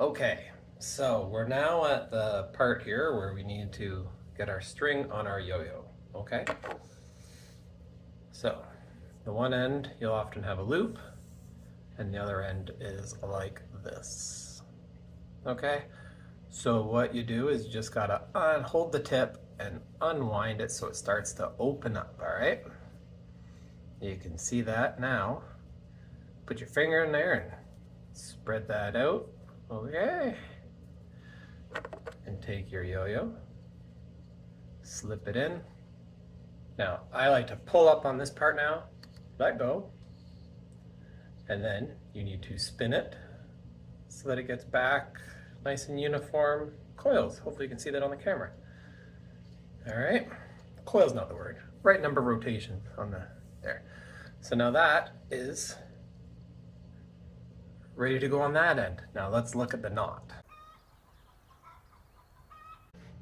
Okay, so we're now at the part here where we need to get our string on our yo-yo, okay? So, the one end you'll often have a loop, and the other end is like this, okay? So what you do is you just gotta hold the tip and unwind it so it starts to open up, all right? You can see that now. Put your finger in there and spread that out, okay? And take your yo-yo, slip it in. Now, I like to pull up on this part now, let go, and then you need to spin it so that it gets back nice and uniform coils. Hopefully you can see that on the camera. All right, coil's not the word. Right number rotation on the, there. So now that is ready to go on that end. Now let's look at the knot.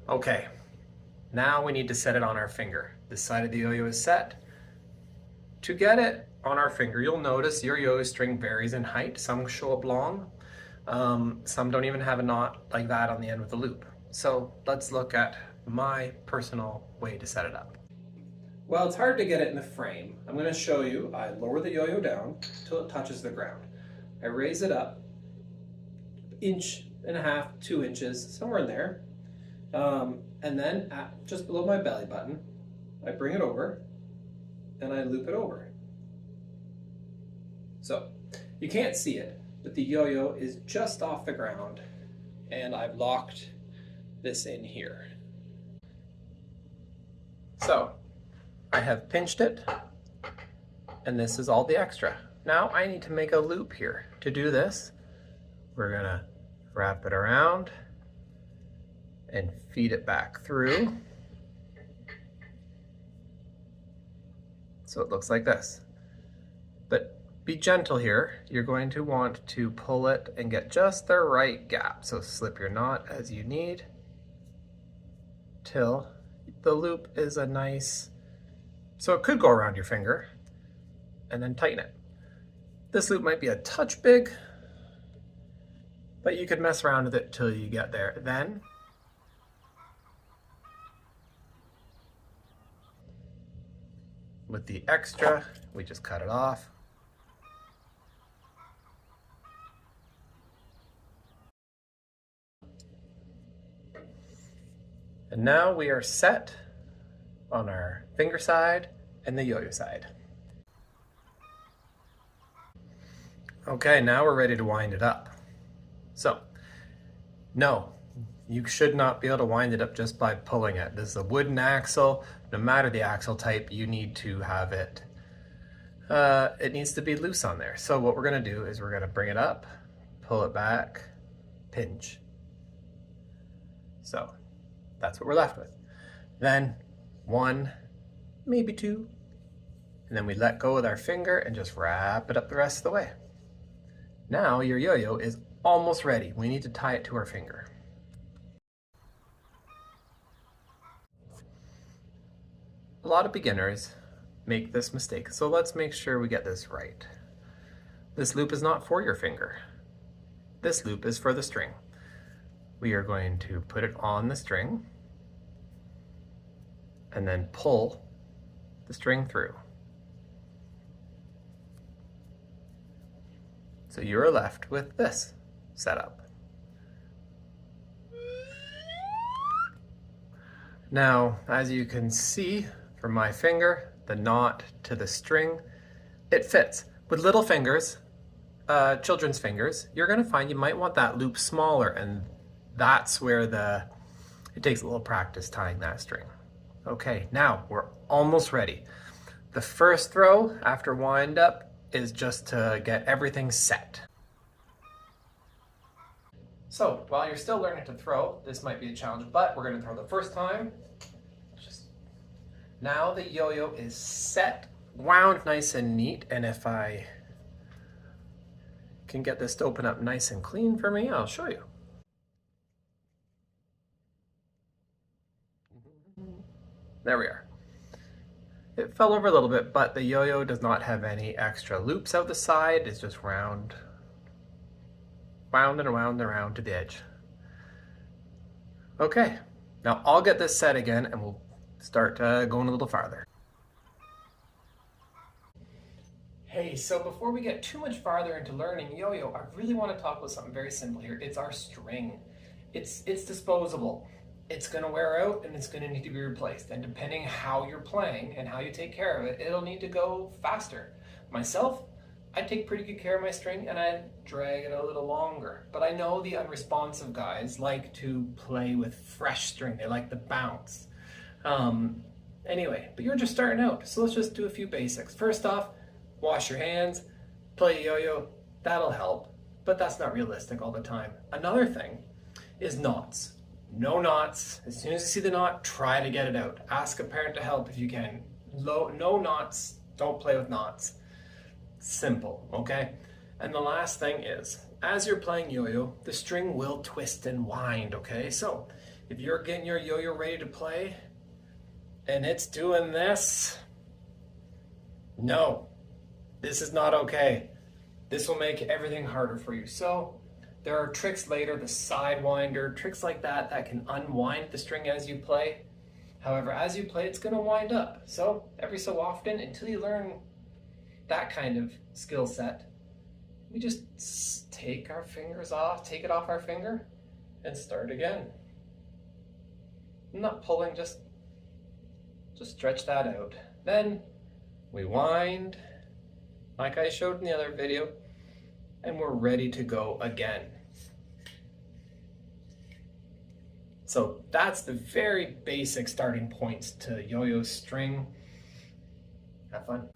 Okay, now we need to set it on our finger. This side of the yo-yo is set. To get it on our finger, you'll notice your yo-yo string varies in height. Some show up long, some don't even have a knot like that on the end with a loop. So let's look at my personal way to set it up. Well, it's hard to get it in the frame. I'm going to show you. I lower the yo-yo down till it touches the ground. I raise it up, 1.5 inches, 2 inches, somewhere in there. And then just below my belly button, I bring it over and I loop it over. So you can't see it, but the yo-yo is just off the ground and I've locked this in here. So I have pinched it and this is all the extra. Now I need to make a loop here. To do this, we're gonna wrap it around and feed it back through. So it looks like this. But be gentle here. You're going to want to pull it and get just the right gap. So slip your knot as you need till the loop is a nice, so it could go around your finger, and then tighten it. This loop might be a touch big, but you could mess around with it till you get there. Then with the extra, we just cut it off. And now we are set on our finger side and the yo-yo side. Okay, now we're ready to wind it up. So, no, you should not be able to wind it up just by pulling it. This is a wooden axle. No matter the axle type, you need to have it, it needs to be loose on there. So what we're gonna do is we're gonna bring it up, pull it back, pinch. So that's what we're left with. Then 1, maybe 2, and then we let go with our finger and just wrap it up the rest of the way. Now your yo-yo is almost ready. We need to tie it to our finger. A lot of beginners make this mistake, so let's make sure we get this right. This loop is not for your finger. This loop is for the string. We are going to put it on the string and then pull the string through. So you're left with this setup. Now, as you can see from my finger, the knot to the string, it fits. With little fingers, children's fingers, you're gonna find you might want that loop smaller, and that's where it takes a little practice tying that string. Okay, now we're almost ready. The first throw after wind up is just to get everything set. So while you're still learning to throw, this might be a challenge, but we're gonna throw the first time. Now the yo-yo is set, wound nice and neat, and if I can get this to open up nice and clean for me, I'll show you. There we are. It fell over a little bit, but the yo-yo does not have any extra loops out the side. It's just round. wound and around and around to the edge. Okay, now I'll get this set again and we'll start going a little farther. Hey, so before we get too much farther into learning yo-yo, I really want to talk about something very simple here. It's our string. It's disposable. It's going to wear out and it's going to need to be replaced. And depending how you're playing and how you take care of it, it'll need to go faster. Myself, I take pretty good care of my string and I drag it a little longer. But I know the unresponsive guys like to play with fresh string. They like the bounce. Anyway, but you're just starting out. So let's just do a few basics. First off, wash your hands, play a yo-yo, that'll help, but that's not realistic all the time. Another thing is knots. No knots. As soon as you see the knot, try to get it out. Ask a parent to help if you can. No knots, don't play with knots. Simple, okay? And the last thing is, as you're playing yo-yo, the string will twist and wind, okay? So if you're getting your yo-yo ready to play and it's doing this, no. This is not okay. This will make everything harder for you. So there are tricks later, the sidewinder, tricks like that that can unwind the string as you play. However, as you play, it's going to wind up. So every so often, until you learn that kind of skill set, we just take our fingers off, take it off our finger, and start again. I'm not pulling, just stretch that out. Then we wind, like I showed in the other video, and we're ready to go again. So that's the very basic starting points to yo-yo string. Have fun.